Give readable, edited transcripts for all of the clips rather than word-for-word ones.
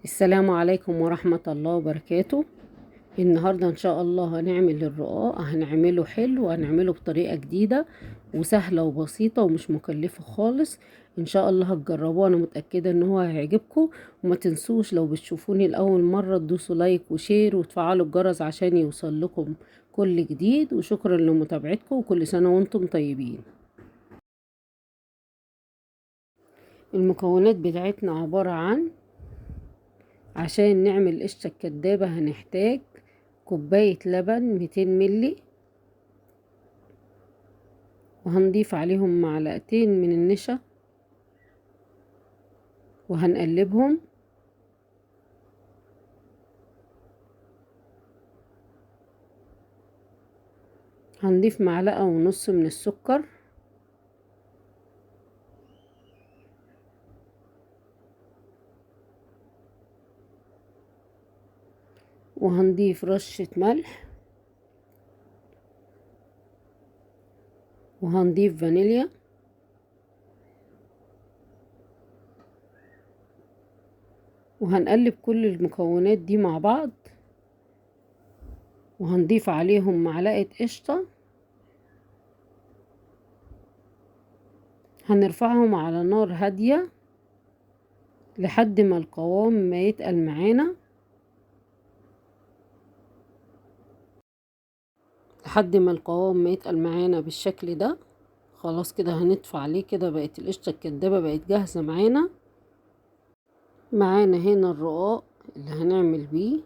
السلام عليكم ورحمة الله وبركاته. النهاردة ان شاء الله هنعمل الرقاق، هنعمله حلو وهنعمله بطريقة جديدة وسهلة وبسيطة ومش مكلفة خالص. ان شاء الله هتجربوه، انا متأكدة ان هو هيعجبكم. وما تنسوش لو بتشوفوني لأول مرة تدوسوا لايك وشير وتفعلوا الجرس عشان يوصل لكم كل جديد. وشكرا لمتابعتكم وكل سنة وانتم طيبين. المكونات بتاعتنا عبارة عن، عشان نعمل قشطة الكدابة هنحتاج كوباية لبن 200 ملي، وهنضيف عليهم معلقتين من النشا وهنقلبهم. هنضيف معلقة ونص من السكر، وهنضيف رشة ملح، وهنضيف فانيليا، وهنقلب كل المكونات دي مع بعض، وهنضيف عليهم معلقة قشطة. هنرفعهم على نار هادية لحد ما القوام ما يتقل معانا، بالشكل ده. خلاص كده هنطفي عليه، كده بقت القشطة الكدابة بقت جاهزة معانا. هنا الرقاق اللي هنعمل بيه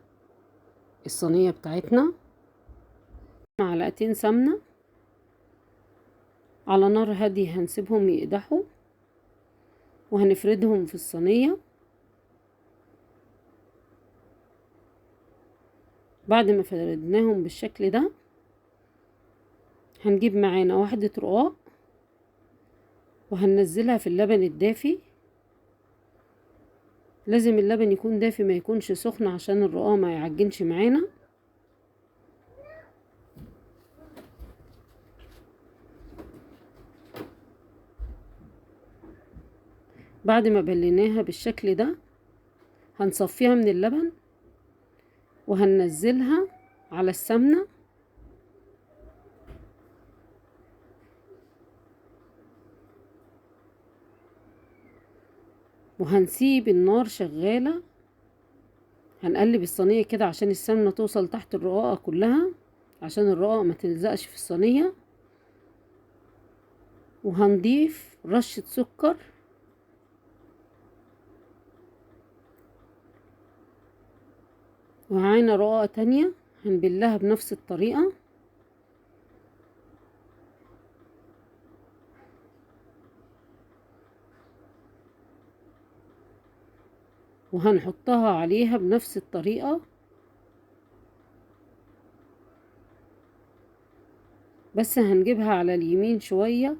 الصينية بتاعتنا. معلقتين سمنة على نار هادية، هنسيبهم يقدحوا وهنفردهم في الصينية. بعد ما فردناهم بالشكل ده، هنجيب معانا واحدة رقاق وهننزلها في اللبن الدافي. لازم اللبن يكون دافي، ما يكونش سخن عشان الرقاق ما يعجنش معانا. بعد ما بليناها بالشكل ده، هنصفيها من اللبن وهننزلها على السمنة، وهنسيب النار شغالة. هنقلب الصينية كده عشان السمنة توصل تحت الرقاقة كلها، عشان الرقاقة ما تلزقش في الصينية. وهنضيف رشة سكر، ومعانا رقاقة تانية هنبلها بنفس الطريقة. وهنحطها عليها بنفس الطريقة، بس هنجيبها على اليمين شوية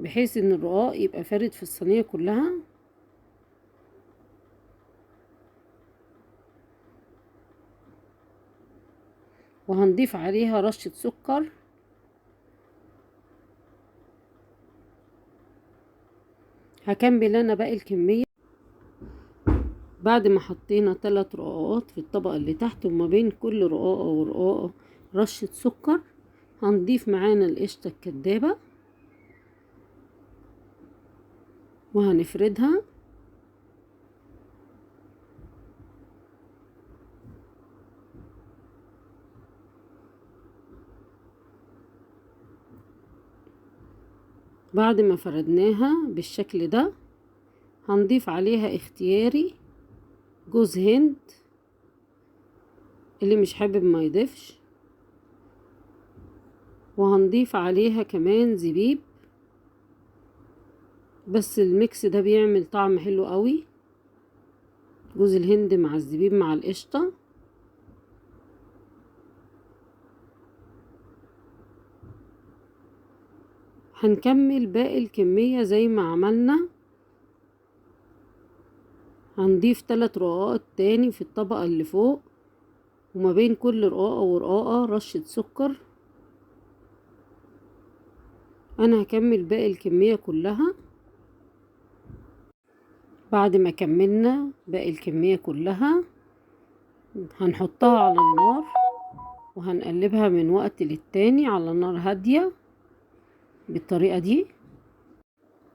بحيث ان الرقاق يبقى فارد في الصينية كلها. وهنضيف عليها رشة سكر. هكمل انا باقي الكمية. بعد ما حطينا 3 رقاقات في الطبقة اللي تحت، وما بين كل رقاقة ورقاقة رشة سكر، هنضيف معانا القشطة الكدابة وهنفردها. بعد ما فردناها بالشكل ده، هنضيف عليها اختياري جوز هند، اللي مش حابب ما يضيفش. وهنضيف عليها كمان زبيب، بس الميكس ده بيعمل طعم حلو قوي، جوز الهند مع الزبيب مع القشطة. هنكمل باقي الكمية زي ما عملنا. هنضيف 3 رقاقات تاني في الطبقة اللي فوق، وما بين كل رقاقة ورقاقة رشة سكر. انا هكمل باقي الكمية كلها. بعد ما كملنا باقي الكمية كلها هنحطها على النار وهنقلبها من وقت للتاني على نار هادية بالطريقة دي.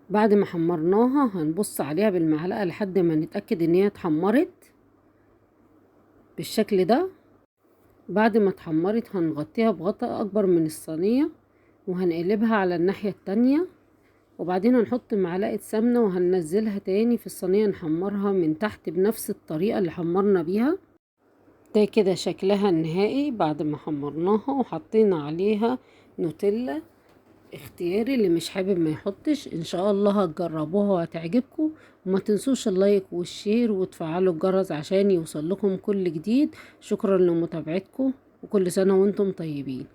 بعد ما حمرناها هنبص عليها بالمعلقة لحد ما نتأكد ان هي اتحمرت بالشكل ده. بعد ما اتحمرت هنغطيها بغطاء اكبر من الصينية وهنقلبها على الناحية التانية، وبعدين هنحط معلقة سمنة وهننزلها تاني في الصينية نحمرها من تحت بنفس الطريقة اللي حمرنا بيها. ده كده شكلها النهائي بعد ما حمرناها وحطينا عليها نوتيلا اختياري، اللي مش حابب ما يحطش. ان شاء الله هتجربوها وهتعجبكم، وما تنسوش اللايك والشير وتفعلوا الجرس عشان يوصل لكم كل جديد. شكرا لمتابعتكم وكل سنة وانتم طيبين.